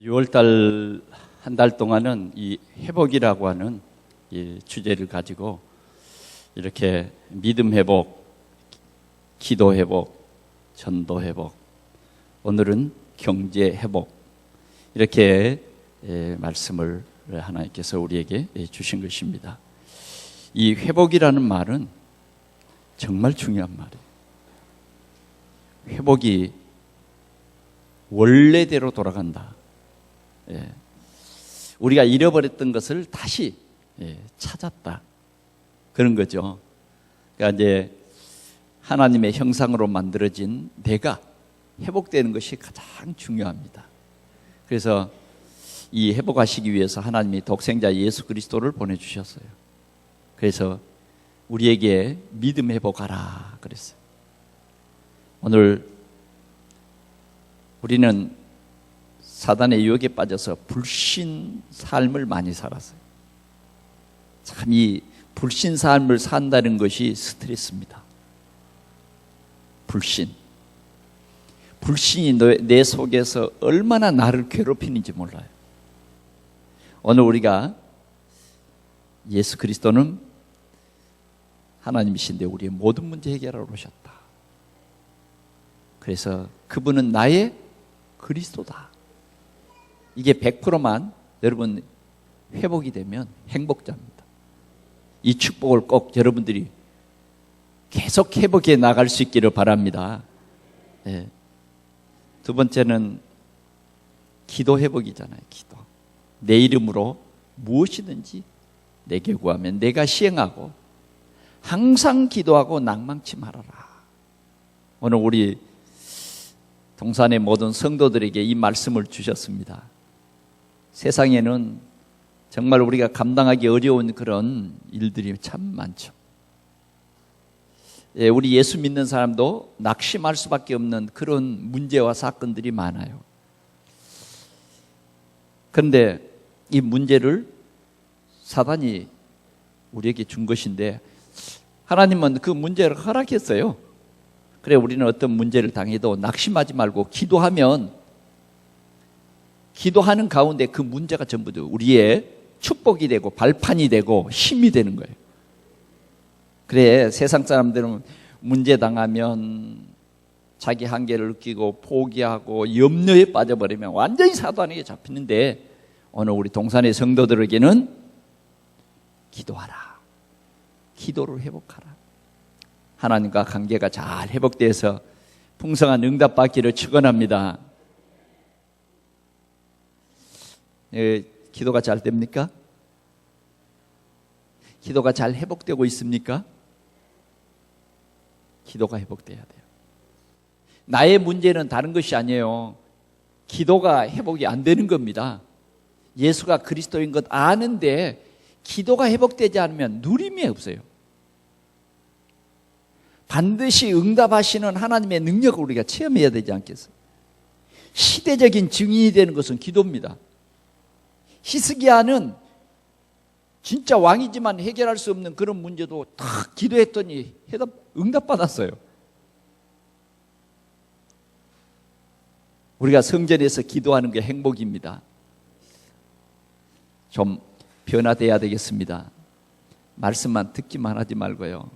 6월달 한 달 동안은 이 회복이라고 하는 이 주제를 가지고 이렇게 믿음 회복, 기도 회복, 전도 회복, 오늘은 경제 회복, 이렇게 말씀을 하나님께서 우리에게 주신 것입니다. 이 회복이라는 말은 정말 중요한 말이에요. 회복이 원래대로 돌아간다. 우리가 잃어버렸던 것을 다시 찾았다, 그런 거죠. 그러니까 이제 하나님의 형상으로 만들어진 내가 회복되는 것이 가장 중요합니다. 그래서 이 회복하시기 위해서 하나님이 독생자 예수 그리스도를 보내주셨어요. 그래서 우리에게 믿음 회복하라 그랬어요. 오늘 우리는 사단의 유혹에 빠져서 불신 삶을 많이 살았어요. 참 이 불신 삶을 산다는 것이 스트레스입니다. 불신이 내 속에서 얼마나 나를 괴롭히는지 몰라요. 오늘 우리가 예수 그리스도는 하나님이신데 우리의 모든 문제 해결하러 오셨다. 그래서 그분은 나의 그리스도다. 이게 100%만 여러분 회복이 되면 행복자입니다. 이 축복을 꼭 여러분들이 계속 회복해 나갈 수 있기를 바랍니다. 두 번째는 기도 회복이잖아요. 기도. 내 이름으로 무엇이든지 내게 구하면 내가 시행하고 항상 기도하고 낭망치 말아라. 오늘 우리 동산의 모든 성도들에게 이 말씀을 주셨습니다. 세상에는 정말 우리가 감당하기 어려운 그런 일들이 참 많죠. 우리 예수 믿는 사람도 낙심할 수밖에 없는 그런 문제와 사건들이 많아요. 그런데 이 문제를 사단이 우리에게 준 것인데 하나님은 그 문제를 허락했어요. 그래 우리는 어떤 문제를 당해도 낙심하지 말고 기도하는 가운데 그 문제가 전부 우리의 축복이 되고 발판이 되고 힘이 되는 거예요. 그래 세상 사람들은 문제 당하면 자기 한계를 느끼고 포기하고 염려에 빠져버리면 완전히 사단에게 잡히는데 오늘 우리 동산의 성도들에게는 기도하라. 기도를 회복하라. 하나님과 관계가 잘 회복돼서 풍성한 응답 받기를 축원합니다. 기도가 잘 됩니까? 기도가 잘 회복되고 있습니까? 기도가 회복돼야 돼요. 나의 문제는 다른 것이 아니에요. 기도가 회복이 안 되는 겁니다. 예수가 그리스도인 것 아는데 기도가 회복되지 않으면 누림이 없어요. 반드시 응답하시는 하나님의 능력을 우리가 체험해야 되지 않겠어요? 시대적인 증인이 되는 것은 기도입니다. 히스기야는 진짜 왕이지만 해결할 수 없는 그런 문제도 딱 기도했더니 응답받았어요. 우리가 성전에서 기도하는 게 행복입니다. 좀 변화돼야 되겠습니다. 말씀만 듣기만 하지 말고요.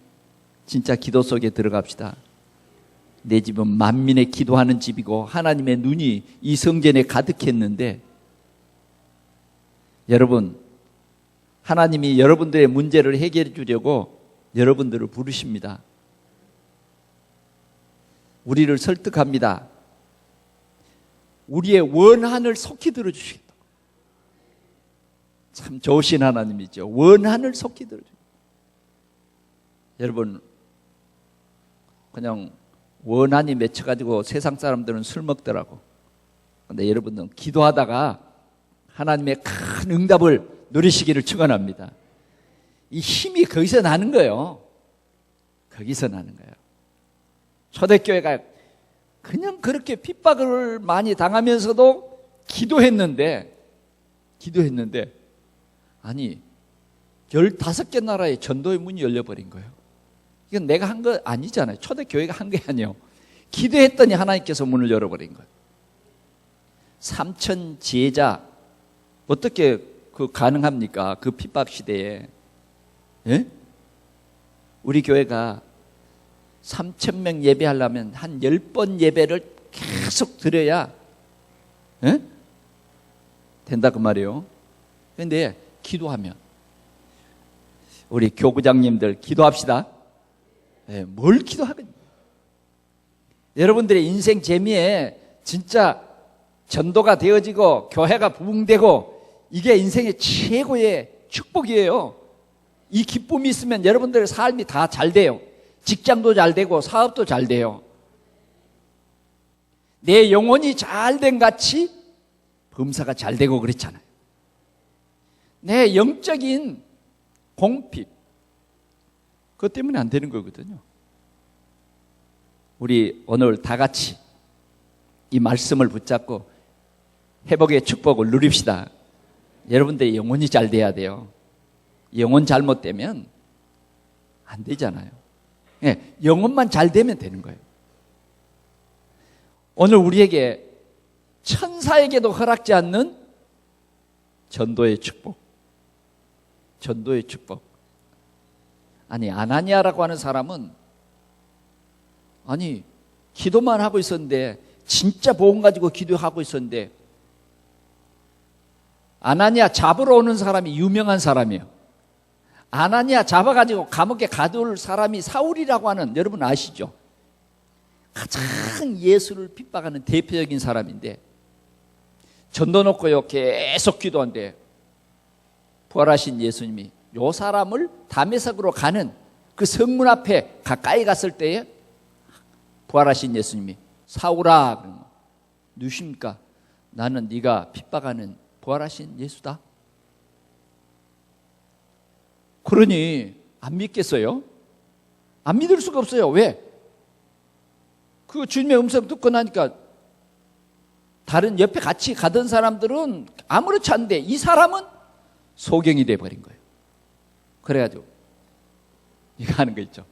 진짜 기도 속에 들어갑시다. 내 집은 만민의 기도하는 집이고 하나님의 눈이 이 성전에 가득했는데 여러분, 하나님이 여러분들의 문제를 해결해 주려고 여러분들을 부르십니다. 우리를 설득합니다. 우리의 원한을 속히 들어주시겠다. 참 좋으신 하나님이죠. 원한을 속히 들어주시겠다. 여러분, 그냥 원한이 맺혀가지고 세상 사람들은 술 먹더라고. 그런데 여러분은 기도하다가 하나님의 큰 응답을 누리시기를 축원합니다. 이 힘이 거기서 나는 거예요. 거기서 나는 거예요. 초대교회가 그냥 그렇게 핍박을 많이 당하면서도 기도했는데 아니 15개 나라의 전도의 문이 열려버린 거예요. 이건 내가 한 거 아니잖아요. 초대교회가 한 게 아니에요. 기도했더니 하나님께서 문을 열어버린 거예요. 3천 제자 어떻게 그 가능합니까? 그 핍박 시대에. 예? 우리 교회가 3,000명 예배하려면 한 10번 예배를 계속 드려야 예? 된다 그 말이에요. 그런데 기도하면 우리 교구장님들 기도합시다. 예, 뭘 기도하겠냐. 여러분들의 인생 재미에 진짜 전도가 되어지고 교회가 부흥되고 이게 인생의 최고의 축복이에요. 이 기쁨이 있으면 여러분들의 삶이 다 잘 돼요. 직장도 잘 되고 사업도 잘 돼요. 내 영혼이 잘 된 같이 범사가 잘 되고 그렇잖아요. 내 영적인 공핍 그것 때문에 안 되는 거거든요. 우리 오늘 다 같이 이 말씀을 붙잡고 회복의 축복을 누립시다. 여러분들의 영혼이 잘 돼야 돼요. 영혼 잘못되면 안 되잖아요. 예, 영혼만 잘 되면 되는 거예요. 오늘 우리에게 천사에게도 허락지 않는 전도의 축복. 전도의 축복. 아니 아나니아라고 하는 사람은 아니 기도만 하고 있었는데 진짜 복음 가지고 기도하고 있었는데 아나니아 잡으러 오는 사람이 유명한 사람이에요. 아나니아 잡아가지고 감옥에 가둘 사람이 사울이라고 하는 여러분 아시죠? 가장 예수를 핍박하는 대표적인 사람인데 전도 놓고요 계속 기도한대. 부활하신 예수님이 요 사람을 다메섹으로 가는 그 성문 앞에 가까이 갔을 때에 부활하신 예수님이 사울아 누굽니까? 나는 네가 핍박하는 부활하신 예수다. 그러니 안 믿겠어요? 안 믿을 수가 없어요. 왜? 그 주님의 음성 듣고 나니까 다른 옆에 같이 가던 사람들은 아무렇지 않은데 이 사람은 소경이 돼버린 거예요. 그래가지고 이거 하는 거 있죠.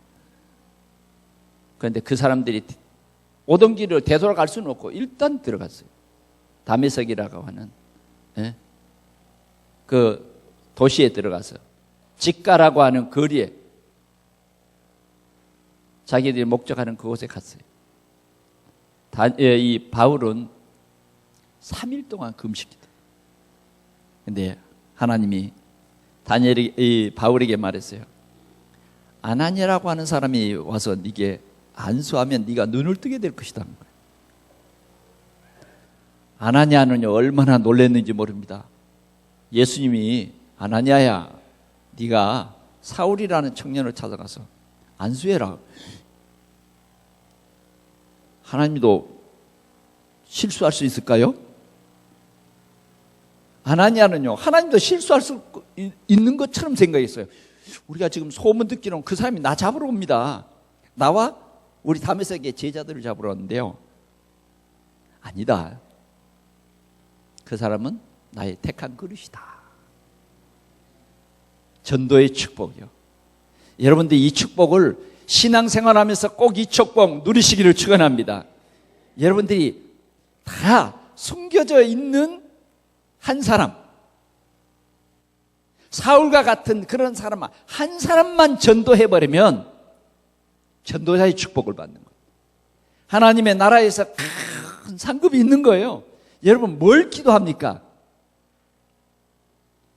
그런데 그 사람들이 오던 길을 되돌아갈 수는 없고 일단 들어갔어요. 다메섹이라고 하는 그 도시에 들어가서 직가라고 하는 거리에 자기들이 목적하는 그곳에 갔어요. 이 바울은 3일 동안 금식기도. 근데 하나님이 이 바울에게 말했어요. 아나니아라고 하는 사람이 와서 네게 안수하면 네가 눈을 뜨게 될 것이다. 아나니아는요 얼마나 놀랐는지 모릅니다. 예수님이 아나니아야 네가 사울이라는 청년을 찾아가서 안수해라. 하나님도 실수할 수 있을까요? 아나니아는요 하나님도 실수할 수 있는 것처럼 생각했어요. 우리가 지금 소문 듣기로는 그 사람이 나 잡으러 옵니다. 나와 우리 다메섹의 제자들을 잡으러 왔는데요. 아니다. 그 사람은 나의 택한 그릇이다. 전도의 축복이요. 여러분들 이 축복을 신앙생활하면서 꼭 이 축복 누리시기를 축원합니다. 여러분들이 다 숨겨져 있는 한 사람, 사울과 같은 그런 사람 한 사람만 전도해버리면 전도자의 축복을 받는 거예요. 하나님의 나라에서 큰 상급이 있는 거예요. 여러분 뭘 기도합니까?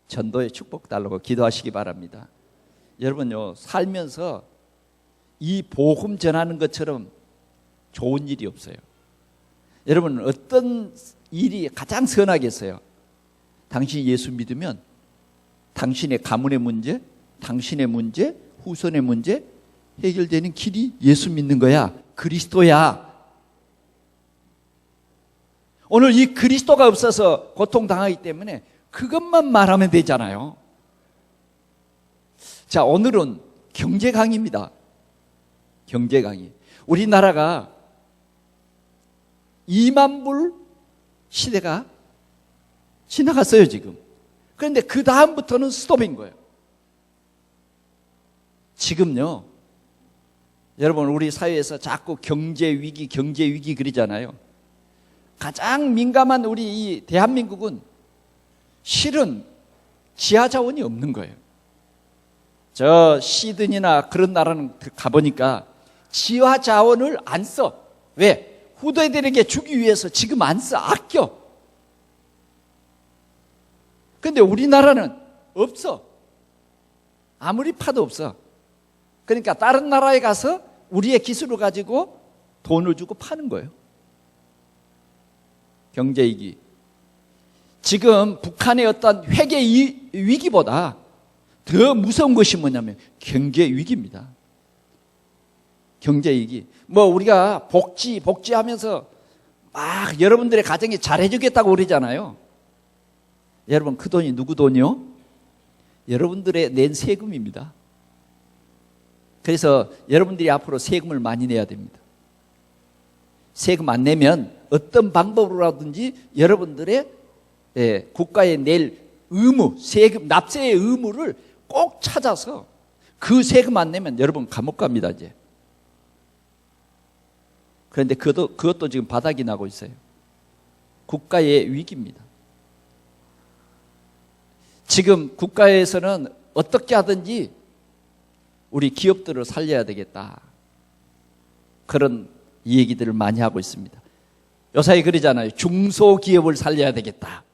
전도의 축복 달라고 기도하시기 바랍니다. 여러분요 살면서 이 복음 전하는 것처럼 좋은 일이 없어요. 여러분 어떤 일이 가장 선하겠어요? 당신이 예수 믿으면 당신의 가문의 문제, 당신의 문제, 후손의 문제 해결되는 길이 예수 믿는 거야. 그리스도야. 오늘 이 그리스도가 없어서 고통당하기 때문에 그것만 말하면 되잖아요. 자, 오늘은 경제 강의입니다. 경제 강의. 우리나라가 2만 불 시대가 지나갔어요, 지금. 그런데 그 다음부터는 스톱인 거예요. 지금요, 여러분, 우리 사회에서 자꾸 경제 위기 그러잖아요. 가장 민감한 우리 이 대한민국은 실은 지하 자원이 없는 거예요. 저 시드니나 그런 나라는 가보니까 지하 자원을 안 써. 왜? 후대들에게 주기 위해서 지금 안 써. 아껴. 근데 우리나라는 없어. 아무리 파도 없어. 그러니까 다른 나라에 가서 우리의 기술을 가지고 돈을 주고 파는 거예요. 경제위기. 지금 북한의 어떤 회계 위기보다 더 무서운 것이 뭐냐면 경제위기입니다. 경제위기. 뭐 우리가 복지하면서 막 여러분들의 가정이 잘해주겠다고 그러잖아요. 여러분 그 돈이 누구 돈이요? 여러분들의 낸 세금입니다. 그래서 여러분들이 앞으로 세금을 많이 내야 됩니다. 세금 안 내면 어떤 방법으로라든지 여러분들의 국가에 낼 의무, 세금, 납세의 의무를 꼭 찾아서 그 세금 안 내면 여러분 감옥 갑니다, 이제. 그런데 그것도 지금 바닥이 나고 있어요. 국가의 위기입니다. 지금 국가에서는 어떻게 하든지 우리 기업들을 살려야 되겠다. 그런 얘기들을 많이 하고 있습니다. 요사이 그러잖아요. 중소기업을 살려야 되겠다.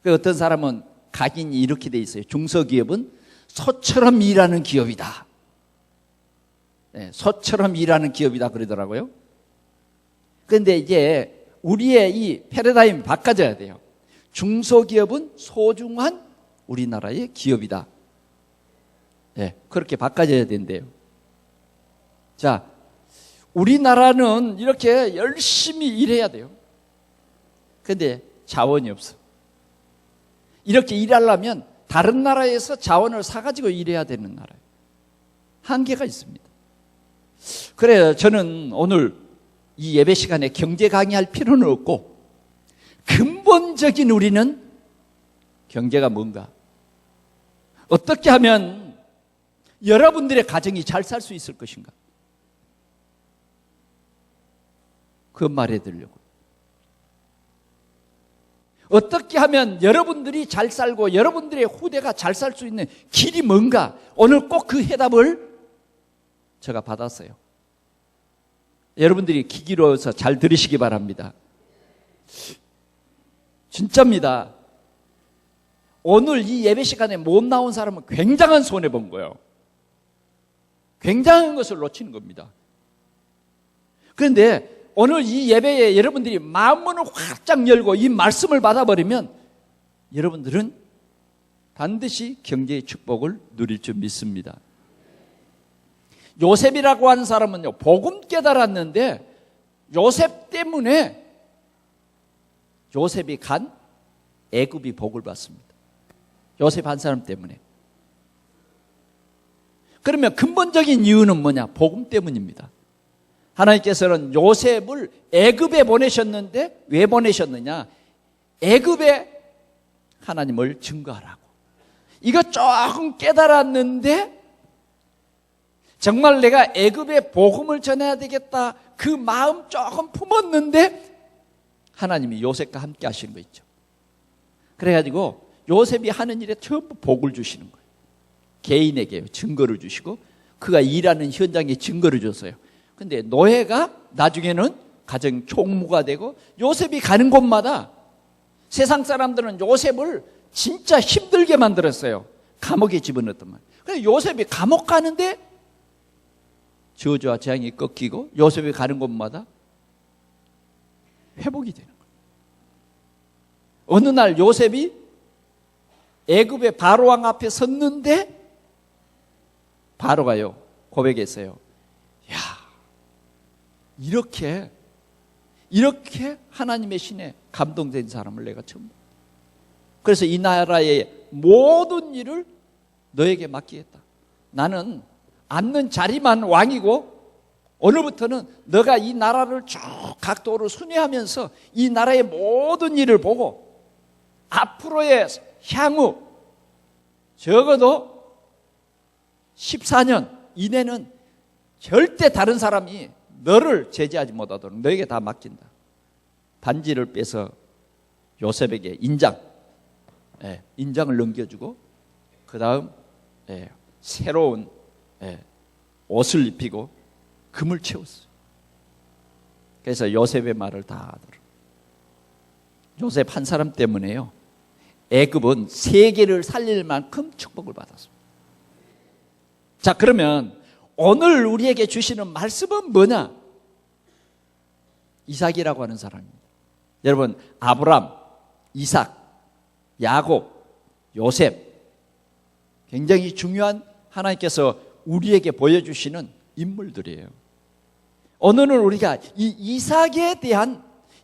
어떤 사람은 각인이 이렇게 돼 있어요. 중소기업은 소처럼 일하는 기업이다. 네, 소처럼 일하는 기업이다 그러더라고요. 그런데 이제 우리의 이 패러다임이 바꿔져야 돼요. 중소기업은 소중한 우리나라의 기업이다. 네, 그렇게 바꿔져야 된대요. 자, 우리나라는 이렇게 열심히 일해야 돼요. 그런데 자원이 없어. 이렇게 일하려면 다른 나라에서 자원을 사가지고 일해야 되는 나라예요. 한계가 있습니다. 그래요. 저는 오늘 이 예배 시간에 경제 강의할 필요는 없고 근본적인 우리는 경제가 뭔가, 어떻게 하면 여러분들의 가정이 잘 살 수 있을 것인가, 그 말해 드리려고. 어떻게 하면 여러분들이 잘 살고 여러분들의 후대가 잘 살 수 있는 길이 뭔가, 오늘 꼭 그 해답을 제가 받았어요. 여러분들이 귀 기울여서 잘 들으시기 바랍니다. 진짜입니다. 오늘 이 예배 시간에 못 나온 사람은 굉장한 손해본 거예요. 굉장한 것을 놓치는 겁니다. 그런데 오늘 이 예배에 여러분들이 마음문을 활짝 열고 이 말씀을 받아버리면 여러분들은 반드시 경제의 축복을 누릴 줄 믿습니다. 요셉이라고 하는 사람은요, 복음 깨달았는데 요셉 때문에 요셉이 간 애굽이 복을 받습니다. 요셉 한 사람 때문에. 그러면 근본적인 이유는 뭐냐? 복음 때문입니다. 하나님께서는 요셉을 애굽에 보내셨는데 왜 보내셨느냐? 애굽에 하나님을 증거하라고. 이거 조금 깨달았는데 정말 내가 애굽에 복음을 전해야 되겠다, 그 마음 조금 품었는데 하나님이 요셉과 함께 하시는 거 있죠. 그래가지고 요셉이 하는 일에 전부 복을 주시는 거예요. 개인에게 증거를 주시고 그가 일하는 현장에 증거를 줬어요. 근데 노예가 나중에는 가정 총무가 되고, 요셉이 가는 곳마다 세상 사람들은 요셉을 진짜 힘들게 만들었어요. 감옥에 집어넣었단 말이에요. 그래서 요셉이 감옥 가는데 저주와 재앙이 꺾이고 요셉이 가는 곳마다 회복이 되는 거예요. 어느 날 요셉이 애굽의 바로왕 앞에 섰는데 바로가요 고백했어요. 야, 이렇게 하나님의 신에 감동된 사람을 내가 처음 봤다. 그래서 이 나라의 모든 일을 너에게 맡기겠다. 나는 앉는 자리만 왕이고 오늘부터는 너가 이 나라를 쭉 각도로 순회하면서 이 나라의 모든 일을 보고 앞으로의 향후 적어도 14년 이내는 절대 다른 사람이 너를 제지하지 못하도록 너에게 다 맡긴다. 반지를 빼서 요셉에게 인장을 넘겨주고 그 다음 새로운 옷을 입히고 금을 채웠어요. 그래서 요셉의 말을 다 들어. 요셉 한 사람 때문에요, 애굽은 세계를 살릴 만큼 축복을 받았습니다. 자, 그러면 오늘 우리에게 주시는 말씀은 뭐냐? 이삭이라고 하는 사람입니다. 여러분, 아브람, 이삭, 야곱, 요셉, 굉장히 중요한 하나님께서 우리에게 보여주시는 인물들이에요. 오늘은 우리가 이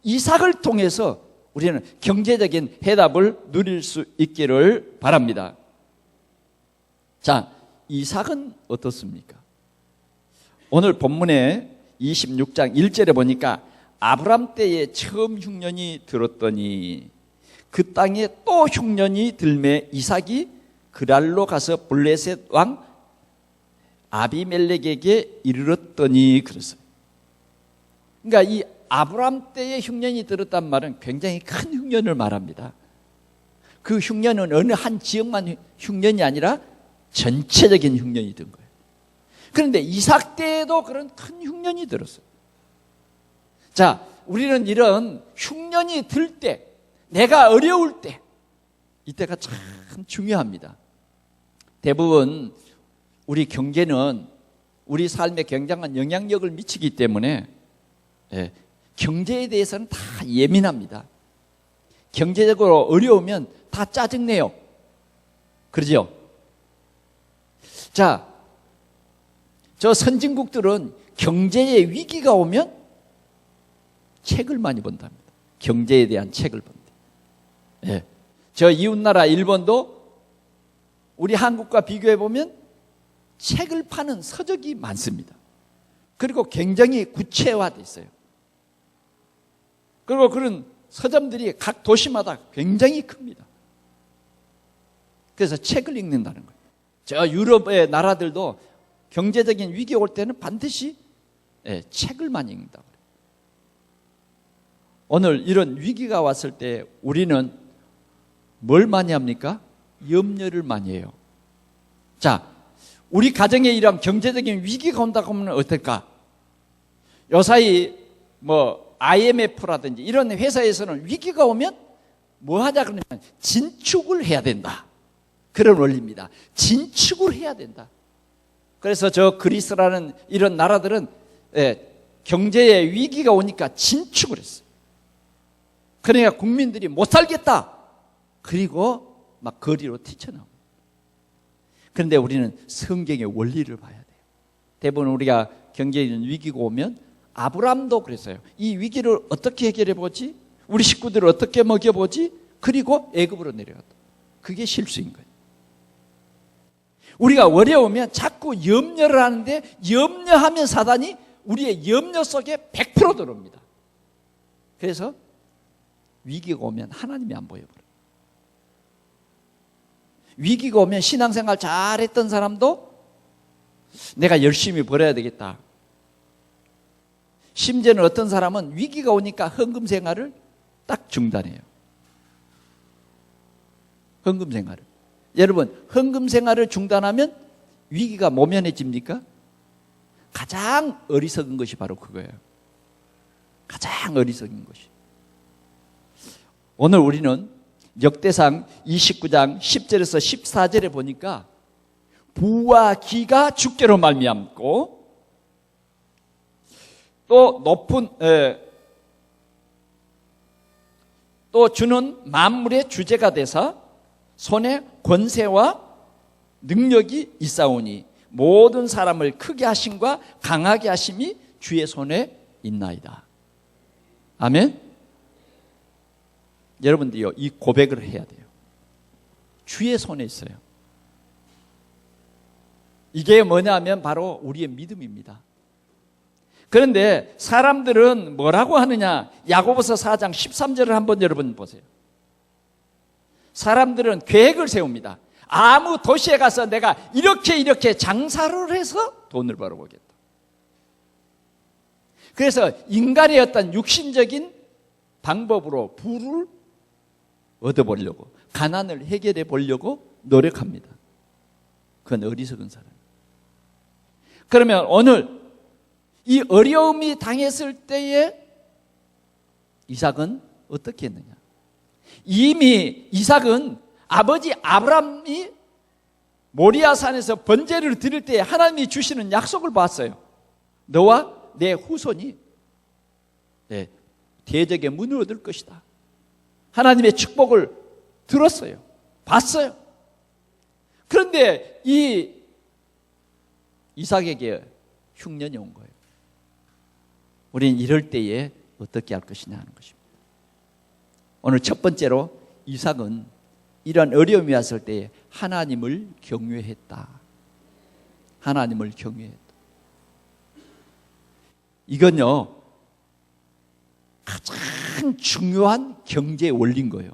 이삭을 통해서 우리는 경제적인 해답을 누릴 수 있기를 바랍니다. 자, 이삭은 어떻습니까? 오늘 본문에 26장 1절에 보니까 아브람 때에 처음 흉년이 들었더니 그 땅에 또 흉년이 들매 이삭이 그랄로 가서 블레셋 왕 아비멜렉에게 이르렀더니 그랬어요. 그러니까 이 아브람 때에 흉년이 들었단 말은 굉장히 큰 흉년을 말합니다. 그 흉년은 어느 한 지역만 흉년이 아니라 전체적인 흉년이 든 거예요. 그런데 이삭 때에도 그런 큰 흉년이 들었어요. 자, 우리는 이런 흉년이 들 때, 내가 어려울 때, 이때가 참 중요합니다. 대부분 우리 경제는 우리 삶에 굉장한 영향력을 미치기 때문에 경제에 대해서는 다 예민합니다. 경제적으로 어려우면 다 짜증내요. 그러죠? 자, 저 선진국들은 경제에 위기가 오면 책을 많이 본답니다. 경제에 대한 책을 본대. 저 이웃나라 일본도 우리 한국과 비교해 보면 책을 파는 서적이 많습니다. 그리고 굉장히 구체화되어 있어요. 그리고 그런 서점들이 각 도시마다 굉장히 큽니다. 그래서 책을 읽는다는 거예요. 저 유럽의 나라들도 경제적인 위기 올 때는 반드시 책을 많이 읽는다고 그래요. 오늘 이런 위기가 왔을 때 우리는 뭘 많이 합니까? 염려를 많이 해요. 자, 우리 가정에 이런 경제적인 위기가 온다고 하면 어떨까? 요사이 IMF라든지 이런 회사에서는 위기가 오면 뭐 하자 그러면 진축을 해야 된다. 그런 원리입니다. 진축을 해야 된다. 그래서 저 그리스라는 이런 나라들은 경제에 위기가 오니까 진축을 했어요. 그러니까 국민들이 못 살겠다. 그리고 막 거리로 튀쳐나옵니다. 그런데 우리는 성경의 원리를 봐야 돼요. 대부분 우리가 경제적인 위기가 오면 아브람도 그랬어요. 이 위기를 어떻게 해결해 보지? 우리 식구들을 어떻게 먹여보지? 그리고 애굽으로 내려갔다. 그게 실수인 거예요. 우리가 어려우면 자꾸 염려를 하는데 염려하면 사단이 우리의 염려 속에 100% 들어옵니다. 그래서 위기가 오면 하나님이 안 보여버려요. 위기가 오면 신앙생활 잘했던 사람도 내가 열심히 벌어야 되겠다. 심지어는 어떤 사람은 위기가 오니까 헌금 생활을 딱 중단해요. 헌금 생활을. 여러분, 헌금 생활을 중단하면 위기가 모면해집니까? 가장 어리석은 것이 바로 그거예요. 가장 어리석은 것이. 오늘 우리는 역대상 29장 10절에서 14절에 보니까 부와 기가 주께로 말미암고 또 높은 또 주는 만물의 주제가 되사 손에 권세와 능력이 있사오니 모든 사람을 크게 하심과 강하게 하심이 주의 손에 있나이다. 아멘. 여러분들이요, 이 고백을 해야 돼요. 주의 손에 있어요. 이게 뭐냐면 바로 우리의 믿음입니다. 그런데 사람들은 뭐라고 하느냐? 야고보서 4장 13절을 한번 여러분 보세요. 사람들은 계획을 세웁니다. 아무 도시에 가서 내가 이렇게 장사를 해서 돈을 벌어보겠다. 그래서 인간의 어떤 육신적인 방법으로 부를 얻어보려고, 가난을 해결해 보려고 노력합니다. 그건 어리석은 사람. 그러면 오늘 이 어려움이 당했을 때에 이삭은 어떻게 했느냐? 이미 이삭은 아버지 아브라함이 모리아산에서 번제를 드릴 때 하나님이 주시는 약속을 봤어요. 너와 내 후손이 대적의 문을 얻을 것이다. 하나님의 축복을 들었어요. 봤어요. 그런데 이 이삭에게 흉년이 온 거예요. 우리는 이럴 때에 어떻게 할 것이냐 하는 것입니다. 오늘 첫 번째로 이삭은 이런 어려움이 왔을 때에 하나님을 경외했다. 하나님을 경외했다. 이건요, 가장 중요한 경제 원리인 거예요.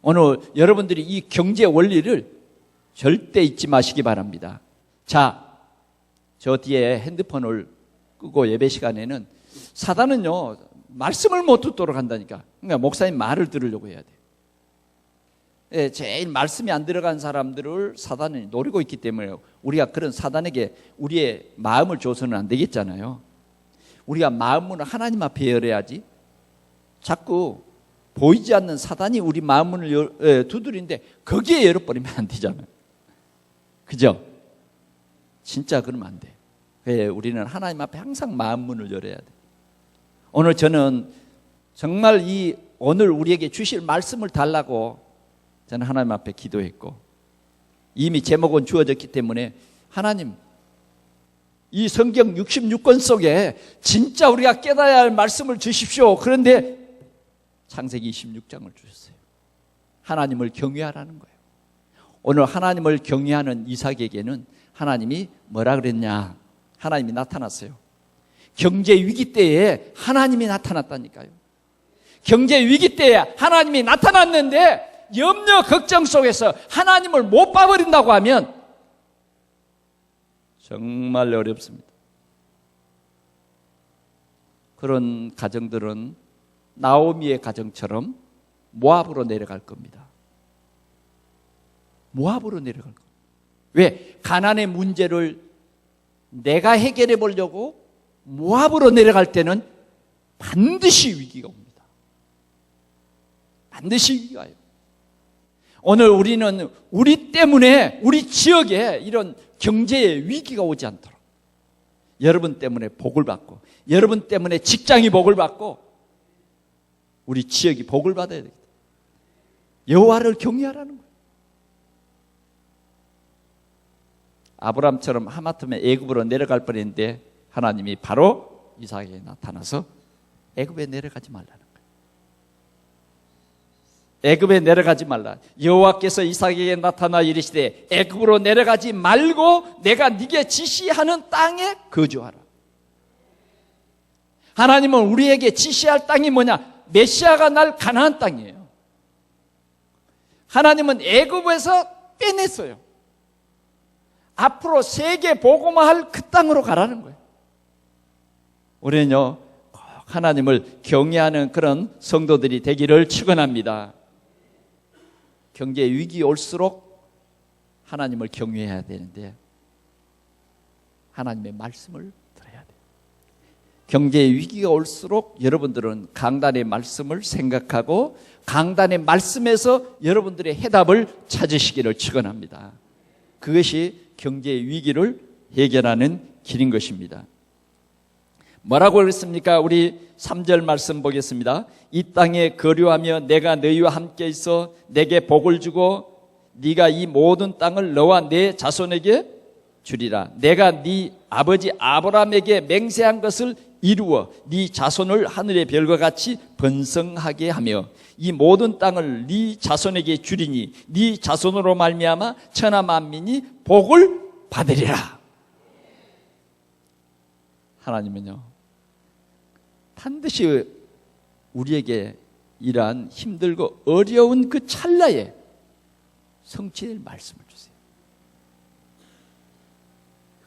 오늘 여러분들이 이 경제 원리를 절대 잊지 마시기 바랍니다. 자, 저 뒤에 핸드폰을 끄고 예배 시간에는 사단은요, 말씀을 못 듣도록 한다니까. 그러니까 목사님 말을 들으려고 해야 돼요. 제일 말씀이 안 들어간 사람들을 사단이 노리고 있기 때문에 우리가 그런 사단에게 우리의 마음을 줘서는 안 되겠잖아요. 우리가 마음문을 하나님 앞에 열어야지. 자꾸 보이지 않는 사단이 우리 마음문을 두드리는데 거기에 열어버리면 안 되잖아요. 그죠? 진짜 그러면 안 돼. 우리는 하나님 앞에 항상 마음문을 열어야 돼. 오늘 저는 정말 이 오늘 우리에게 주실 말씀을 달라고 저는 하나님 앞에 기도했고, 이미 제목은 주어졌기 때문에 하나님, 이 성경 66권 속에 진짜 우리가 깨달아야 할 말씀을 주십시오. 그런데 창세기 26장을 주셨어요. 하나님을 경외하라는 거예요. 오늘 하나님을 경외하는 이삭에게는 하나님이 뭐라 그랬냐? 하나님이 나타났어요. 경제 위기 때에 하나님이 나타났다니까요. 경제 위기 때에 하나님이 나타났는데 염려 걱정 속에서 하나님을 못 봐버린다고 하면 정말 어렵습니다. 그런 가정들은 나오미의 가정처럼 모압으로 내려갈 겁니다. 모압으로 내려갈 겁니다. 왜? 가난의 문제를 내가 해결해 보려고 모압으로 내려갈 때는 반드시 위기가 옵니다. 반드시 위기가 와요. 오늘 우리는 우리 때문에 우리 지역에 이런 경제의 위기가 오지 않도록, 여러분 때문에 복을 받고, 여러분 때문에 직장이 복을 받고, 우리 지역이 복을 받아야 됩니다. 여호와를 경외하라는 거예요. 아브라함처럼 하마터면 애굽으로 내려갈 뻔했는데 하나님이 바로 이삭에게 나타나서 애굽에 내려가지 말라는 거예요. 애굽에 내려가지 말라. 여호와께서 이삭에게 나타나 이르시되 애굽으로 내려가지 말고 내가 네게 지시하는 땅에 거주하라. 하나님은 우리에게 지시할 땅이 뭐냐? 메시아가 날 가나안 땅이에요. 하나님은 애굽에서 빼냈어요. 앞으로 세계 복음화할 그 땅으로 가라는 거예요. 우리는요, 꼭 하나님을 경외하는 그런 성도들이 되기를 축원합니다. 경제 위기 올수록 하나님을 경외해야 되는데 하나님의 말씀을 들어야 돼요. 경제 위기가 올수록 여러분들은 강단의 말씀을 생각하고 강단의 말씀에서 여러분들의 해답을 찾으시기를 축원합니다. 그것이 경제 위기를 해결하는 길인 것입니다. 뭐라고 그랬습니까? 우리 3절 말씀 보겠습니다. 이 땅에 거류하며 내가 너희와 함께 있어 내게 복을 주고 네가 이 모든 땅을 너와 내 자손에게 주리라. 내가 네 아버지 아브라함에게 맹세한 것을 이루어 네 자손을 하늘의 별과 같이 번성하게 하며 이 모든 땅을 네 자손에게 주리니 네 자손으로 말미암아 천하 만민이 복을 받으리라. 하나님은요, 반드시 우리에게 이러한 힘들고 어려운 그 찰나에 성취될 말씀을 주세요.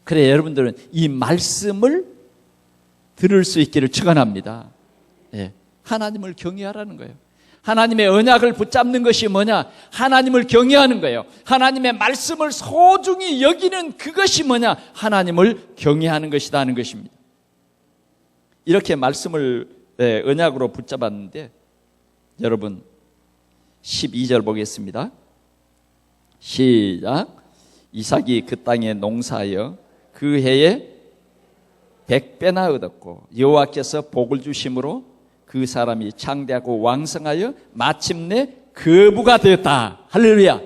그래, 여러분들은 이 말씀을 들을 수 있기를 축원합니다. 예, 하나님을 경외하라는 거예요. 하나님의 언약을 붙잡는 것이 뭐냐? 하나님을 경외하는 거예요. 하나님의 말씀을 소중히 여기는 그것이 뭐냐? 하나님을 경외하는 것이다 하는 것입니다. 이렇게 말씀을 언약으로 붙잡았는데 여러분 12절 보겠습니다. 시작. 이삭이 그 땅에 농사하여 그 해에 100배나 얻었고 여호와께서 복을 주심으로 그 사람이 창대하고 왕성하여 마침내 거부가 되었다. 할렐루야.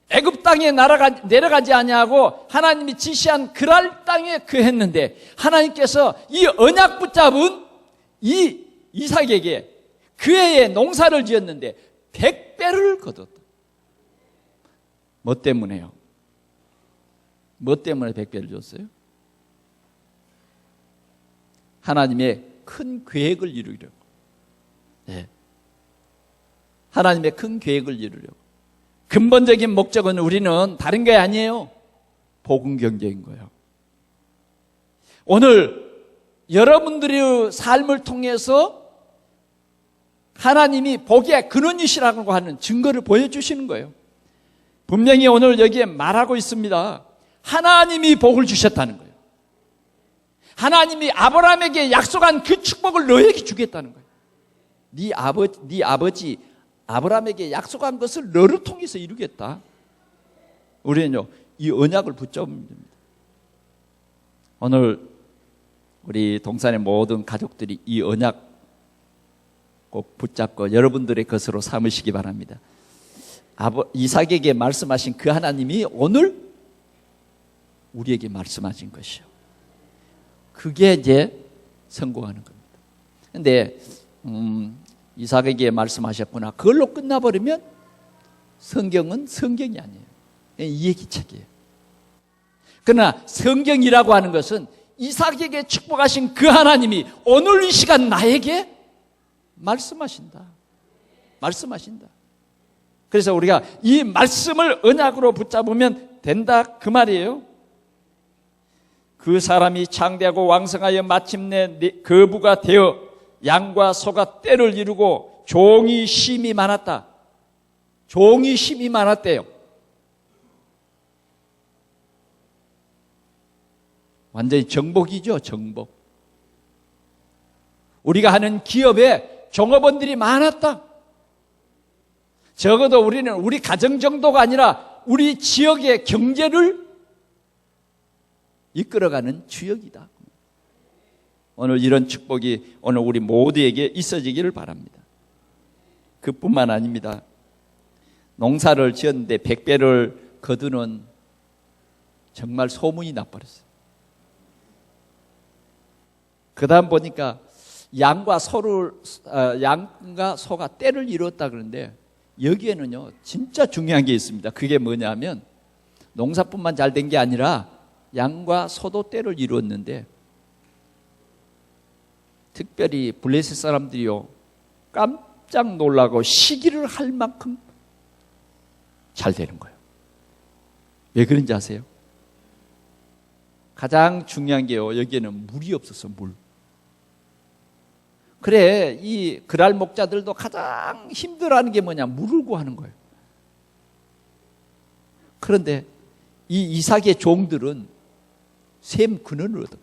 애굽 땅에 내려가지 아니하고 하나님이 지시한 그랄 땅에 거했는데 하나님께서 이 언약 붙잡은 이 이삭에게 그 해에 농사를 지었는데 100배를 거뒀다. 뭐 때문에요? 뭐 때문에 100배를 줬어요? 하나님의 큰 계획을 이루려고. 네. 하나님의 큰 계획을 이루려고. 근본적인 목적은 우리는 다른 게 아니에요. 복음 경제인 거예요. 오늘 여러분들의 삶을 통해서 하나님이 복의 근원이시라고 하는 증거를 보여주시는 거예요. 분명히 오늘 여기에 말하고 있습니다. 하나님이 복을 주셨다는 거예요. 하나님이 아브라함에게 약속한 그 축복을 너에게 주겠다는 거예요. 네 아버지 아브라함에게 약속한 것을 너를 통해서 이루겠다. 우리는요, 이 언약을 붙잡으면 됩니다. 오늘 우리 동산의 모든 가족들이 이 언약 꼭 붙잡고 여러분들의 것으로 삼으시기 바랍니다. 이삭에게 말씀하신 그 하나님이 오늘 우리에게 말씀하신 것이요. 그게 이제 성공하는 겁니다. 그런데 이삭에게 말씀하셨구나. 그걸로 끝나버리면 성경은 성경이 아니에요. 이야기책이에요. 그러나 성경이라고 하는 것은 이삭에게 축복하신 그 하나님이 오늘 이 시간 나에게 말씀하신다. 말씀하신다. 그래서 우리가 이 말씀을 언약으로 붙잡으면 된다 그 말이에요. 그 사람이 창대하고 왕성하여 마침내 거부가 되어 양과 소가 떼를 이루고 종이 심이 많았다. 종이 심이 많았대요. 완전히 정복이죠, 정복. 우리가 하는 기업에 종업원들이 많았다. 적어도 우리는 우리 가정 정도가 아니라 우리 지역의 경제를 이끌어가는 주역이다. 오늘 이런 축복이 오늘 우리 모두에게 있어지기를 바랍니다. 그뿐만 아닙니다. 농사를 지었는데 100배를 거두는 정말 소문이 나버렸어요. 그 다음 보니까 양과 소가 떼를 이뤘다 그러는데 여기에는요 진짜 중요한 게 있습니다. 그게 뭐냐면 농사뿐만 잘 된 게 아니라 양과 소도 떼를 이루었는데 특별히 블레셋 사람들이요 깜짝 놀라고 시기를 할 만큼 잘 되는 거예요. 왜 그런지 아세요? 가장 중요한 게요 여기에는 물이 없었어. 물. 그래 이 그랄 목자들도 가장 힘들어하는 게 뭐냐? 물을 구하는 거예요. 그런데 이 이삭의 종들은 샘 근원을 얻었다.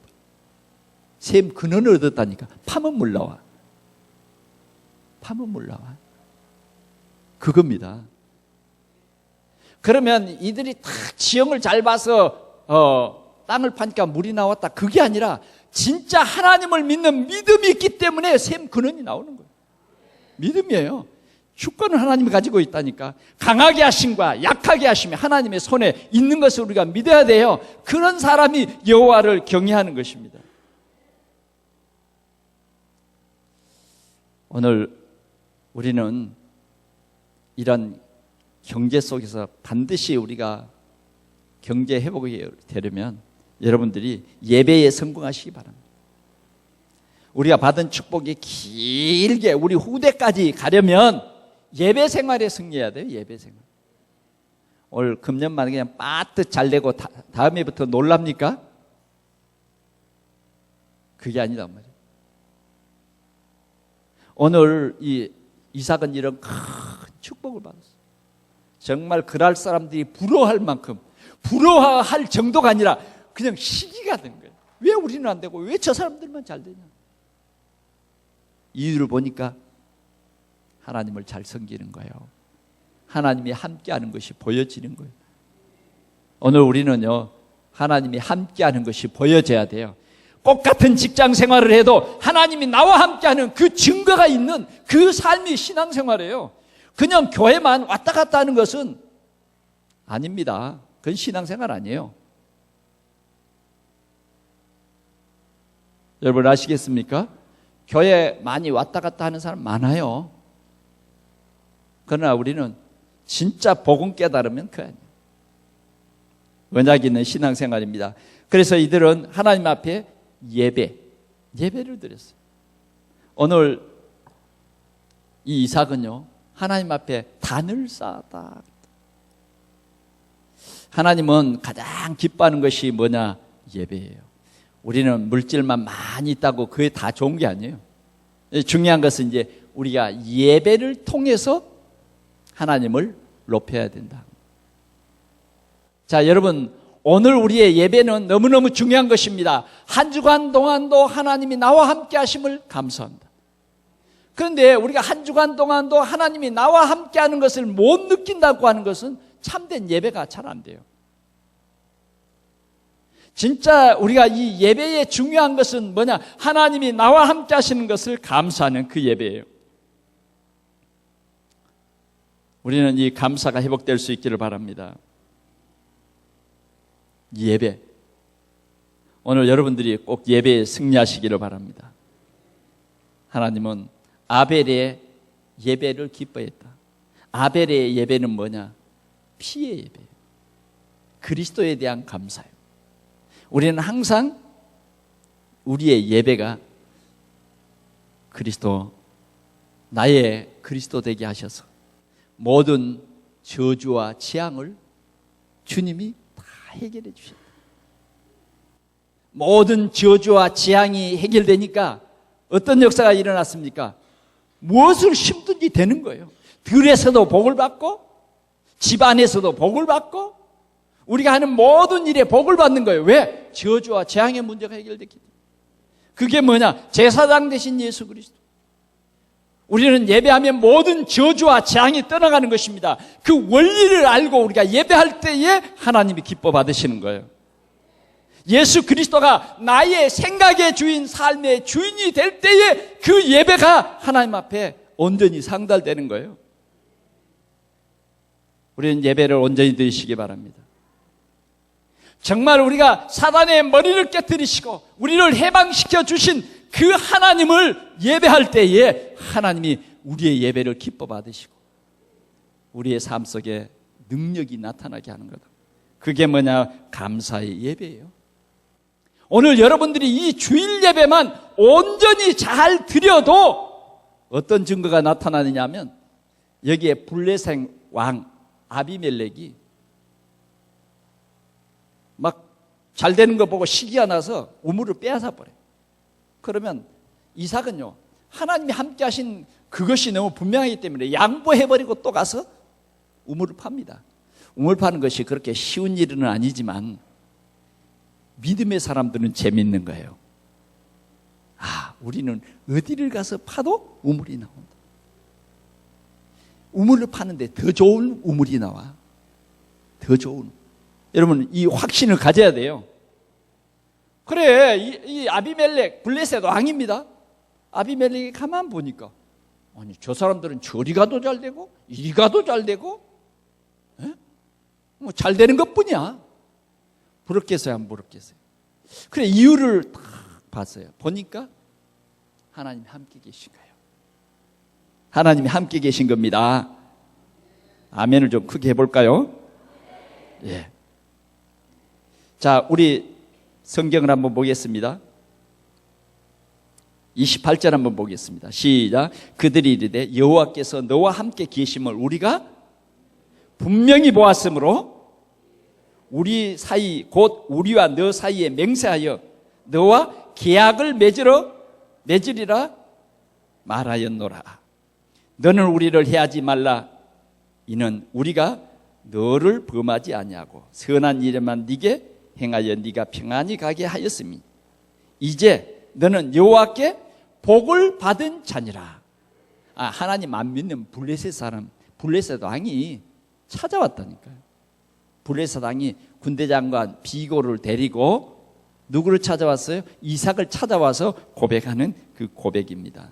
샘 근원을 얻었다니까. 파면 물 나와. 파면 물 나와. 그겁니다. 그러면 이들이 다 지형을 잘 봐서 땅을 파니까 물이 나왔다. 그게 아니라 진짜 하나님을 믿는 믿음이 있기 때문에 샘 근원이 나오는 거예요. 믿음이에요. 주권을 하나님이 가지고 있다니까. 강하게 하심과 약하게 하심이 하나님의 손에 있는 것을 우리가 믿어야 돼요. 그런 사람이 여호와를 경외하는 것입니다. 오늘 우리는 이런 경제 속에서 반드시 우리가 경제 회복이 되려면 여러분들이 예배에 성공하시기 바랍니다. 우리가 받은 축복이 길게 우리 후대까지 가려면 예배 생활에 승리해야 돼요. 예배 생활. 올 금년만 그냥 빠듯 잘 되고 다음 해부터 놀랍니까? 그게 아니란 말이에요. 오늘 이 이삭은 이런 큰 축복을 받았어요. 정말 그날 사람들이 부러워할 만큼, 부러워할 정도가 아니라 그냥 시기가 된 거예요. 왜 우리는 안 되고 왜 저 사람들만 잘 되냐? 이유를 보니까 하나님을 잘 섬기는 거예요. 하나님이 함께하는 것이 보여지는 거예요. 오늘 우리는요, 하나님이 함께하는 것이 보여져야 돼요. 똑같은 직장 생활을 해도 하나님이 나와 함께하는 그 증거가 있는 그 삶이 신앙생활이에요. 그냥 교회만 왔다 갔다 하는 것은 아닙니다. 그건 신앙생활 아니에요. 여러분 아시겠습니까? 교회 많이 왔다 갔다 하는 사람 많아요. 그러나 우리는 진짜 복음 깨달으면 그거 아니에요. 언약 있는 신앙생활입니다. 그래서 이들은 하나님 앞에 예배를 드렸어요. 오늘 이 이삭은요, 하나님 앞에 단을 쌓았다. 하나님은 가장 기뻐하는 것이 뭐냐? 예배예요. 우리는 물질만 많이 있다고 그게 다 좋은 게 아니에요. 중요한 것은 이제 우리가 예배를 통해서 하나님을 높여야 된다. 자, 여러분, 오늘 우리의 예배는 너무너무 중요한 것입니다. 한 주간 동안도 하나님이 나와 함께 하심을 감사합니다. 그런데 우리가 한 주간 동안도 하나님이 나와 함께 하는 것을 못 느낀다고 하는 것은 참된 예배가 잘 안 돼요. 진짜 우리가 이 예배의 중요한 것은 뭐냐? 하나님이 나와 함께 하시는 것을 감사하는 그 예배예요. 우리는 이 감사가 회복될 수 있기를 바랍니다. 예배. 오늘 여러분들이 꼭 예배에 승리하시기를 바랍니다. 하나님은 아벨의 예배를 기뻐했다. 아벨의 예배는 뭐냐? 피의 예배예요. 그리스도에 대한 감사예요. 우리는 항상 우리의 예배가 그리스도, 나의 그리스도 되게 하셔서 모든 저주와 재앙을 주님이 다 해결해 주셨다. 모든 저주와 재앙이 해결되니까 어떤 역사가 일어났습니까? 무엇을 심든지 되는 거예요. 들에서도 복을 받고 집안에서도 복을 받고 우리가 하는 모든 일에 복을 받는 거예요. 왜? 저주와 재앙의 문제가 해결됐기 때문에. 그게 뭐냐? 제사장 되신 예수 그리스도. 우리는 예배하면 모든 저주와 재앙이 떠나가는 것입니다. 그 원리를 알고 우리가 예배할 때에 하나님이 기뻐 받으시는 거예요. 예수 그리스도가 나의 생각의 주인, 삶의 주인이 될 때에 그 예배가 하나님 앞에 온전히 상달되는 거예요. 우리는 예배를 온전히 드리시기 바랍니다. 정말 우리가 사단의 머리를 깨뜨리시고 우리를 해방시켜 주신 그 하나님을 예배할 때에 하나님이 우리의 예배를 기뻐 받으시고 우리의 삶 속에 능력이 나타나게 하는 거다. 그게 뭐냐? 감사의 예배예요. 오늘 여러분들이 이 주일 예배만 온전히 잘 드려도 어떤 증거가 나타나느냐 하면 여기에 블레셋 왕 아비멜렉이 막 잘 되는 거 보고 시기가 나서 우물을 빼앗아 버려요. 그러면 이삭은요, 하나님이 함께 하신 그것이 너무 분명하기 때문에 양보해버리고 또 가서 우물을 팝니다. 우물 파는 것이 그렇게 쉬운 일은 아니지만 믿음의 사람들은 재밌는 거예요. 아, 우리는 어디를 가서 파도 우물이 나온다. 우물을 파는데 더 좋은 우물이 나와. 더 좋은. 여러분, 이 확신을 가져야 돼요. 그래, 이 아비멜렉, 블레셋 왕입니다. 아비멜렉이 가만 보니까 아니, 저 사람들은 저리 가도 잘 되고 이리 가도 잘 되고 뭐 잘 되는 것뿐이야. 부럽겠어요, 안 부럽겠어요? 그래, 이유를 딱 봤어요. 보니까 하나님이 함께 계신 거예요. 하나님이 함께 계신 겁니다. 아멘을 좀 크게 해볼까요? 예. 자, 우리 성경을 한번 보겠습니다. 28절 한번 보겠습니다. 시작. 그들이 이르되 여호와께서 너와 함께 계심을 우리가 분명히 보았으므로 우리 사이 곧 우리와 너 사이에 맹세하여 너와 계약을 맺으리라 말하였노라. 너는 우리를 해하지 말라. 이는 우리가 너를 범하지 아니하고 선한 일에만 네게 행하여 네가 평안히 가게 하였으니 이제 너는 여호와께 복을 받은 자니라. 하나님 안 믿는 블레셋 사람, 블레셋 왕이 찾아왔다니까요. 블레셋 왕이 군대장관 비고를 데리고 누구를 찾아왔어요? 이삭을 찾아와서 고백하는 그 고백입니다.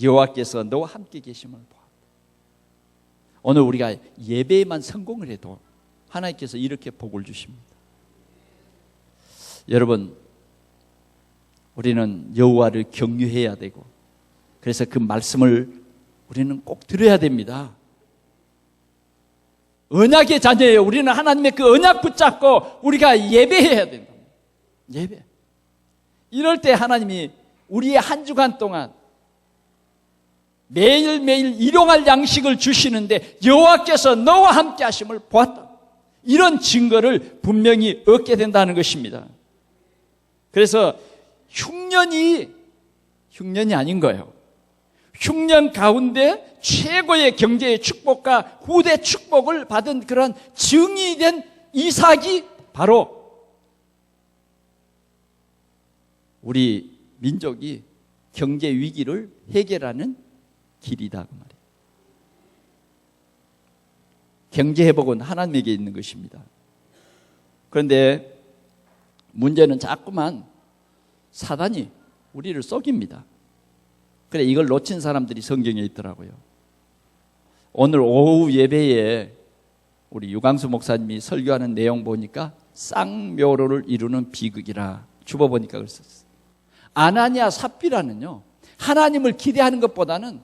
여호와께서 너와 함께 계심을 보았다. 오늘 우리가 예배에만 성공을 해도 하나님께서 이렇게 복을 주십니다. 여러분, 우리는 여호와를 경유해야 되고, 그래서 그 말씀을 우리는 꼭 들어야 됩니다. 언약의 자녀예요. 우리는 하나님의 그 언약 붙잡고 우리가 예배해야 된다. 예배. 이럴 때 하나님이 우리의 한 주간 동안 매일매일 일용할 양식을 주시는데 여호와께서 너와 함께 하심을 보았다. 이런 증거를 분명히 얻게 된다는 것입니다. 그래서 흉년이 아닌 거예요. 흉년 가운데 최고의 경제의 축복과 후대 축복을 받은 그런 증이 된 이삭이 바로 우리 민족이 경제 위기를 해결하는 길이다 그 말이에요. 경제 회복은 하나님에게 있는 것입니다. 그런데 문제는 자꾸만 사단이 우리를 속입니다. 그래, 이걸 놓친 사람들이 성경에 있더라고요. 오늘 오후 예배에 우리 유광수 목사님이 설교하는 내용 보니까 쌍묘로를 이루는 비극이라 줍어보니까 그랬었어요. 아나니아 삽비라는요, 하나님을 기대하는 것보다는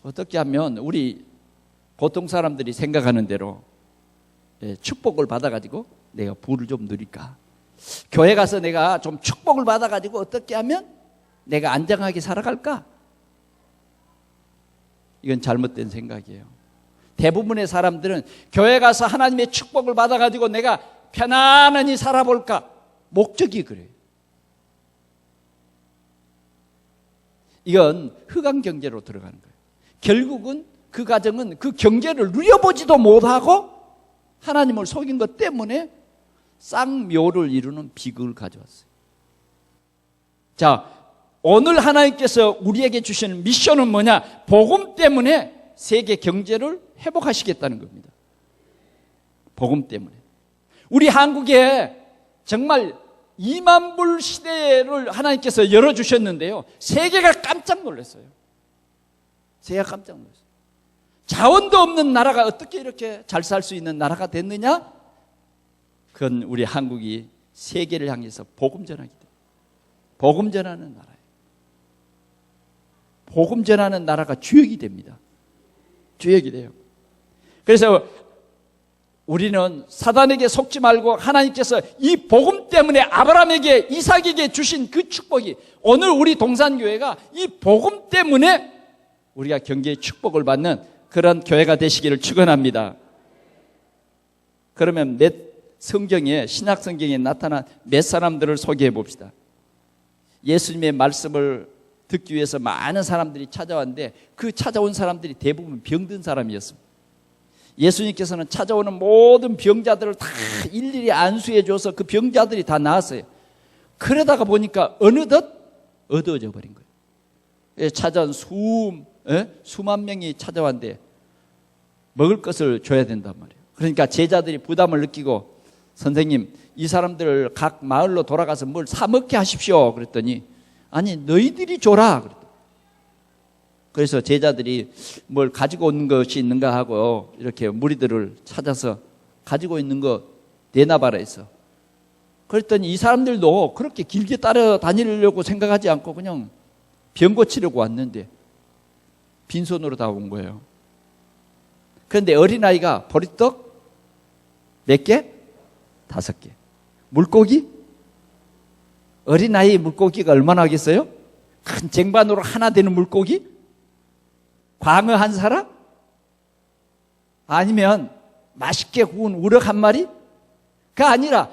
어떻게 하면 우리 보통 사람들이 생각하는 대로 축복을 받아가지고 내가 부를 좀 누릴까, 교회 가서 내가 좀 축복을 받아가지고 어떻게 하면 내가 안정하게 살아갈까, 이건 잘못된 생각이에요. 대부분의 사람들은 교회 가서 하나님의 축복을 받아가지고 내가 편안하게 살아볼까, 목적이 그래요. 이건 흑암 경제로 들어가는 거예요. 결국은 그 가정은 그 경제를 누려보지도 못하고 하나님을 속인 것 때문에 쌍묘를 이루는 비극을 가져왔어요. 자, 오늘 하나님께서 우리에게 주시는 미션은 뭐냐? 복음 때문에 세계 경제를 회복하시겠다는 겁니다. 복음 때문에. 우리 한국에 정말 2만 불 시대를 하나님께서 열어주셨는데요, 세계가 깜짝 놀랐어요. 세계가 깜짝 놀랐어요. 자원도 없는 나라가 어떻게 이렇게 잘 살 수 있는 나라가 됐느냐? 그건 우리 한국이 세계를 향해서 복음 전하기 때문에. 복음 전하는 나라예요. 복음 전하는 나라가 주역이 됩니다. 주역이 돼요. 그래서 우리는 사단에게 속지 말고 하나님께서 이 복음 때문에 아브라함에게, 이삭에게 주신 그 축복이, 오늘 우리 동산교회가 이 복음 때문에 우리가 경제의 축복을 받는 그런 교회가 되시기를 축원합니다. 그러면 성경에, 신약 성경에 나타난 몇 사람들을 소개해 봅시다. 예수님의 말씀을 듣기 위해서 많은 사람들이 찾아왔는데 그 찾아온 사람들이 대부분 병든 사람이었습니다. 예수님께서는 찾아오는 모든 병자들을 다 일일이 안수해 줘서 그 병자들이 다 나았어요. 그러다가 보니까 어느덧 어두워져 버린 거예요. 찾아온 수만 명이 찾아왔는데 먹을 것을 줘야 된단 말이에요. 그러니까 제자들이 부담을 느끼고, 선생님, 이 사람들을 각 마을로 돌아가서 뭘 사 먹게 하십시오. 그랬더니, 아니, 너희들이 줘라. 그랬더니. 그래서 제자들이 뭘 가지고 온 것이 있는가 하고 이렇게 무리들을 찾아서 가지고 있는 거 내놔봐라 했어. 그랬더니 이 사람들도 그렇게 길게 따라다니려고 생각하지 않고 그냥 병 고치려고 왔는데 빈손으로 다 온 거예요. 그런데 어린아이가 보리떡 몇 개? 5개. 물고기? 어린아이 물고기가 얼마나 하겠어요? 큰 쟁반으로 하나 되는 물고기? 광어 한 사람? 아니면 맛있게 구운 우럭 한 마리? 그가 아니라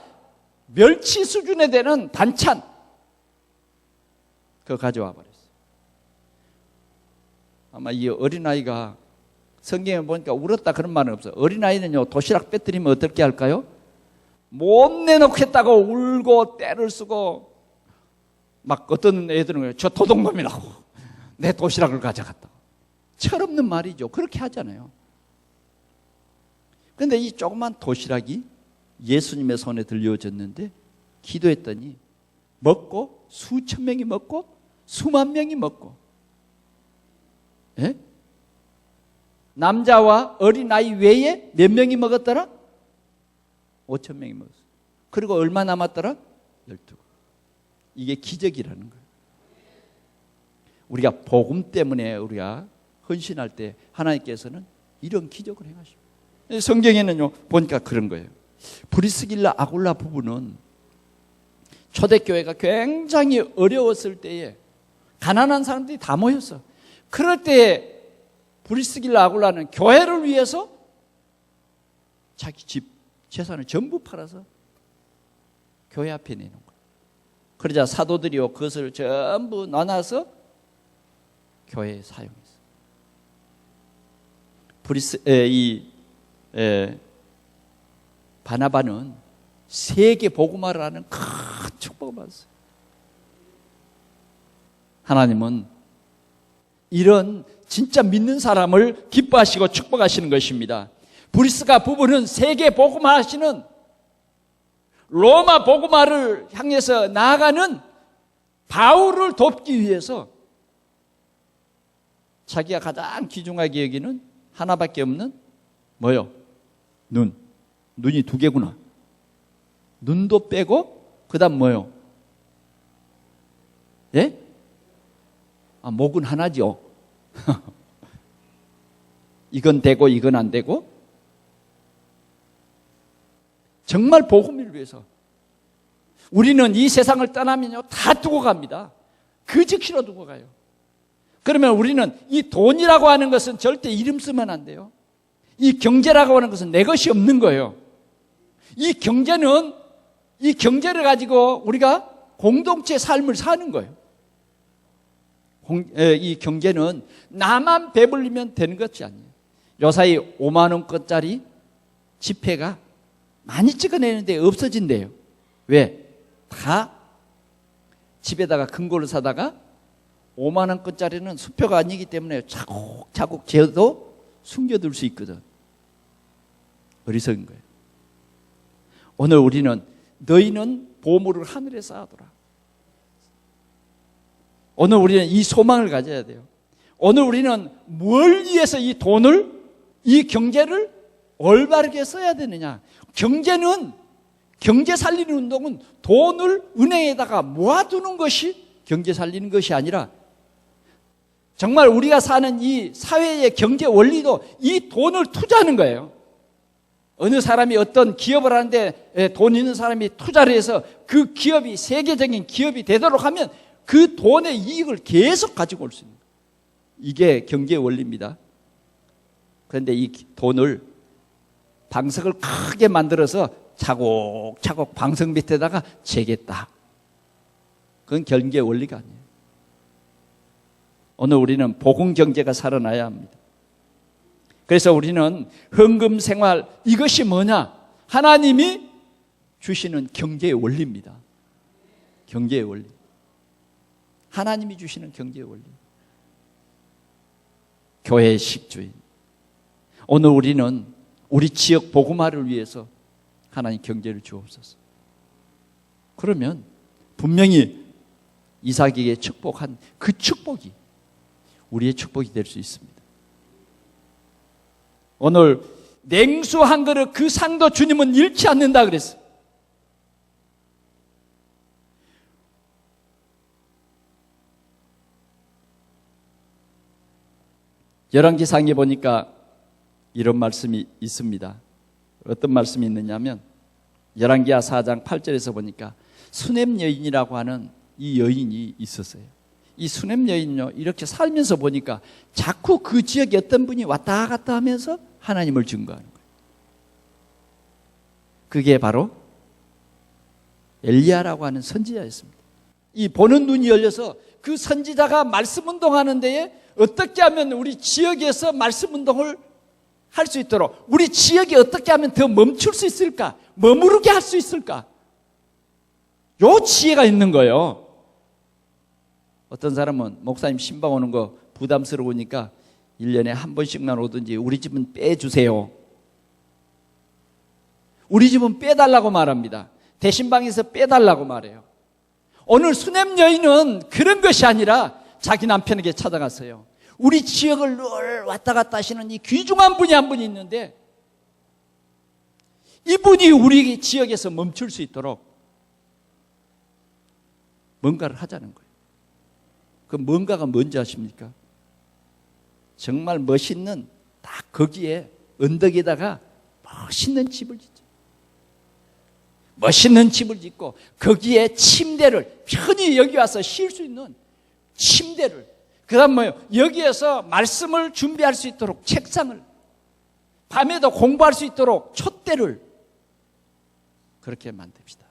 멸치 수준에 되는 반찬, 그거 가져와 버렸어요. 아마 이 어린아이가 성경에 보니까 울었다 그런 말은 없어요. 어린아이는요, 도시락 빼뜨리면 어떻게 할까요? 못 내놓겠다고 울고 때를 쓰고, 막 어떤 애들은 저 도둑놈이라고 내 도시락을 가져갔다. 철없는 말이죠. 그렇게 하잖아요. 그런데 이 조그만 도시락이 예수님의 손에 들려졌는데 기도했더니 먹고 수천 명이 먹고 수만 명이 먹고, 예? 남자와 어린아이 외에 몇 명이 먹었더라? 5천 명이 먹었어. 그리고 얼마 남았더라? 12. 이게 기적이라는 거예요. 우리가 복음 때문에 우리가 헌신할 때 하나님께서는 이런 기적을 행하십니다. 성경에는요, 보니까 그런 거예요. 브리스길라 아굴라 부부는 초대교회가 굉장히 어려웠을 때에 가난한 사람들이 다 모였어. 그럴 때에 브리스길라 아굴라는 교회를 위해서 자기 집, 재산을 전부 팔아서 교회 앞에 내놓은 거예요. 그러자 사도들이요, 그것을 전부 나눠서 교회에 사용했어요. 바나바는 세계 복음화를 하는 큰 축복을 받았어요. 하나님은 이런 진짜 믿는 사람을 기뻐하시고 축복하시는 것입니다. 브리스가 부부는 세계 복음화 하시는 로마 복음화를 향해서 나아가는 바울을 돕기 위해서 자기가 가장 귀중하게 여기는 하나밖에 없는 뭐요? 눈이 두 개구나. 눈도 빼고 그 다음 뭐요? 예? 목은 하나죠. 이건 되고 이건 안 되고, 정말 복음을 위해서 우리는 이 세상을 떠나면요 다 두고 갑니다. 그 즉시로 두고 가요. 그러면 우리는 이 돈이라고 하는 것은 절대 이름 쓰면 안 돼요. 이 경제라고 하는 것은 내 것이 없는 거예요. 이 경제를 가지고 우리가 공동체 삶을 사는 거예요. 이 경제는 나만 배불리면 되는 것이 아니에요. 요사이 5만 원짜리 지폐가 많이 찍어내는데 없어진대요. 왜? 다 집에다가 금고를 사다가 5만 원짜리는 수표가 아니기 때문에 차곡차곡 재어도 숨겨둘 수 있거든. 어리석은 거예요. 오늘 우리는 너희는 보물을 하늘에 쌓아둬라. 오늘 우리는 이 소망을 가져야 돼요. 오늘 우리는 뭘 위해서 이 돈을, 이 경제를 올바르게 써야 되느냐. 경제 살리는 운동은 돈을 은행에다가 모아두는 것이 경제 살리는 것이 아니라, 정말 우리가 사는 이 사회의 경제 원리도 이 돈을 투자하는 거예요. 어느 사람이 어떤 기업을 하는데 돈 있는 사람이 투자를 해서 그 기업이 세계적인 기업이 되도록 하면 그 돈의 이익을 계속 가지고 올 수 있는 거예요. 이게 경제 원리입니다. 그런데 이 돈을 방석을 크게 만들어서 차곡차곡 방석 밑에다가 재겠다. 그건 경제 원리가 아니에요. 오늘 우리는 복음 경제가 살아나야 합니다. 그래서 우리는 헌금 생활, 이것이 뭐냐? 하나님이 주시는 경제의 원리입니다. 경제의 원리. 하나님이 주시는 경제의 원리. 교회의 식주인. 오늘 우리는 우리 지역 복음화를 위해서 하나님 경제를 주옵소서. 그러면 분명히 이삭에게 축복한 그 축복이 우리의 축복이 될 수 있습니다. 오늘 냉수 한 그릇 그 상도 주님은 잃지 않는다 그랬어요. 열왕기상에 보니까 이런 말씀이 있습니다. 어떤 말씀이 있느냐면 열왕기하 4장 8절에서 보니까 수넴 여인이라고 하는 이 여인이 있었어요. 이 수넴 여인요, 이렇게 살면서 보니까 자꾸 그 지역에 어떤 분이 왔다 갔다 하면서 하나님을 증거하는 거예요. 그게 바로 엘리야라고 하는 선지자였습니다. 이 보는 눈이 열려서 그 선지자가 말씀 운동하는 데에 어떻게 하면 우리 지역에서 말씀 운동을 할 수 있도록, 우리 지역에 어떻게 하면 더 멈출 수 있을까? 머무르게 할 수 있을까? 요 지혜가 있는 거예요. 어떤 사람은 목사님 신방 오는 거 부담스러우니까 1년에 한 번씩만 오든지 우리 집은 빼주세요. 우리 집은 빼달라고 말합니다. 대신방에서 빼달라고 말해요. 오늘 수냄 여인은 그런 것이 아니라 자기 남편에게 찾아갔어요. 우리 지역을 늘 왔다 갔다 하시는 이 귀중한 분이 한 분이 있는데, 이분이 우리 지역에서 멈출 수 있도록 뭔가를 하자는 거예요. 그 뭔가가 뭔지 아십니까? 정말 멋있는, 딱 거기에 언덕에다가 멋있는 집을 짓죠. 멋있는 집을 짓고 거기에 침대를, 편히 여기 와서 쉴 수 있는 침대를, 그 다음 뭐예요? 여기에서 말씀을 준비할 수 있도록 책상을, 밤에도 공부할 수 있도록 촛대를 그렇게 만듭시다.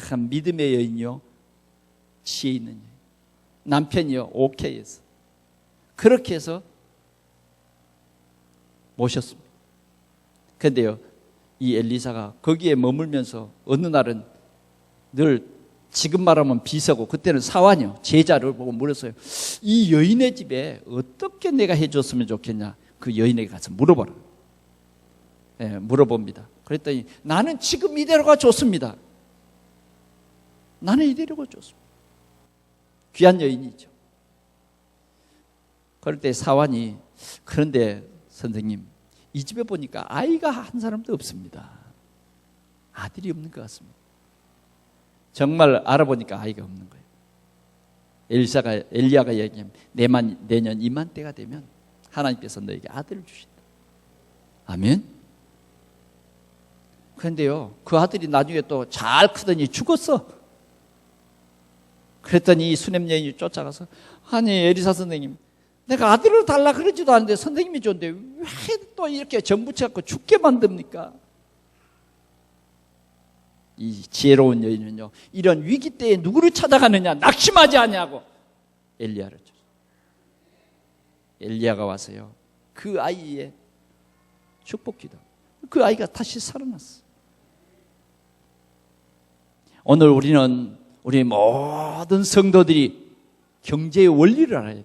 참 믿음의 여인이요, 지혜 있는 여인. 남편이요, 오케이 해서 그렇게 해서 모셨습니다. 그런데요, 이 엘리사가 거기에 머물면서 어느 날은 늘 지금 말하면 비서고 그때는 사환이요, 제자를 보고 물었어요. 이 여인의 집에 어떻게 내가 해줬으면 좋겠냐? 그 여인에게 가서 물어보라. 네, 물어봅니다. 그랬더니 나는 지금 이대로가 좋습니다. 나는 이대로가 좋습니다. 귀한 여인이죠. 그럴 때 사환이, 그런데 선생님, 이 집에 보니까 아이가 한 사람도 없습니다. 아들이 없는 것 같습니다. 정말 알아보니까 아이가 없는 거예요. 엘리야가 얘기하면 내년 이맘때가 되면 하나님께서 너에게 아들을 주신다. 아멘. 그런데요, 그 아들이 나중에 또 잘 크더니 죽었어. 그랬더니 이 수냄 여인이 쫓아가서, 아니 엘리사 선생님, 내가 아들을 달라 그러지도 않는데 선생님이 줬는데 왜 또 이렇게 전부쳐갖고 죽게 만듭니까? 이 지혜로운 여인은요, 이런 위기 때에 누구를 찾아가느냐? 낙심하지 아니하고 엘리야를 줬어요. 엘리야가 와서요, 그 아이의 축복기도, 그 아이가 다시 살아났어. 오늘 우리 모든 성도들이 경제의 원리를 알아야 돼요.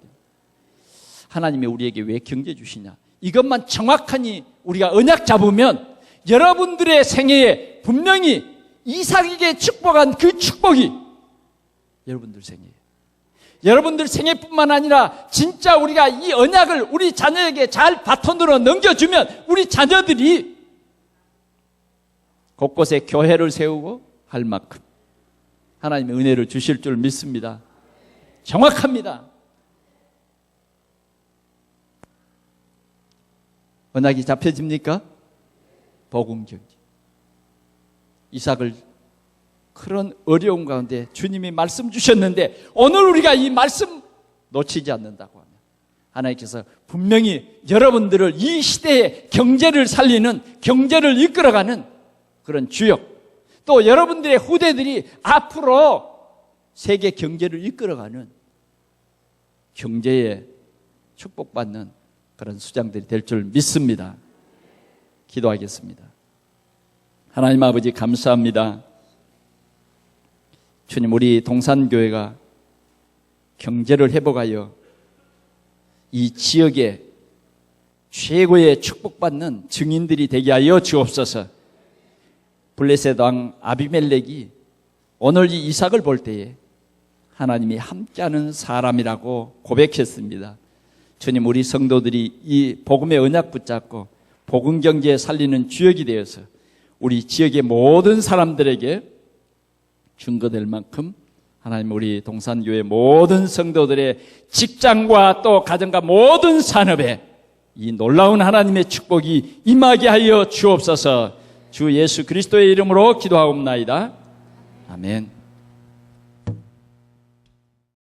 하나님이 우리에게 왜 경제 주시냐? 이것만 정확하니 우리가 언약 잡으면 여러분들의 생애에 분명히 이삭에게 축복한 그 축복이 여러분들 생애에, 여러분들 생애뿐만 아니라 진짜 우리가 이 언약을 우리 자녀에게 잘 바톤으로 넘겨주면 우리 자녀들이 곳곳에 교회를 세우고 할 만큼 하나님의 은혜를 주실 줄 믿습니다. 정확합니다. 언약이 잡혀집니까? 복음 경제. 이삭을 그런 어려운 가운데 주님이 말씀 주셨는데 오늘 우리가 이 말씀 놓치지 않는다고 하면 하나님께서 분명히 여러분들을 이 시대의 경제를 살리는, 경제를 이끌어가는 그런 주역, 또 여러분들의 후대들이 앞으로 세계 경제를 이끌어가는 경제에 축복받는 그런 수장들이 될 줄 믿습니다. 기도하겠습니다. 하나님 아버지 감사합니다. 주님, 우리 동산교회가 경제를 회복하여 이 지역에 최고의 축복받는 증인들이 되게 하여 주옵소서. 블레셋 왕 아비멜렉이 오늘 이 이삭을 볼 때에 하나님이 함께하는 사람이라고 고백했습니다. 주님, 우리 성도들이 이 복음의 언약 붙잡고 복음 경제에 살리는 주역이 되어서 우리 지역의 모든 사람들에게 증거될 만큼 하나님, 우리 동산교회 모든 성도들의 직장과 또 가정과 모든 산업에 이 놀라운 하나님의 축복이 임하게 하여 주옵소서. 주 예수 그리스도의 이름으로 기도하옵나이다. 아멘.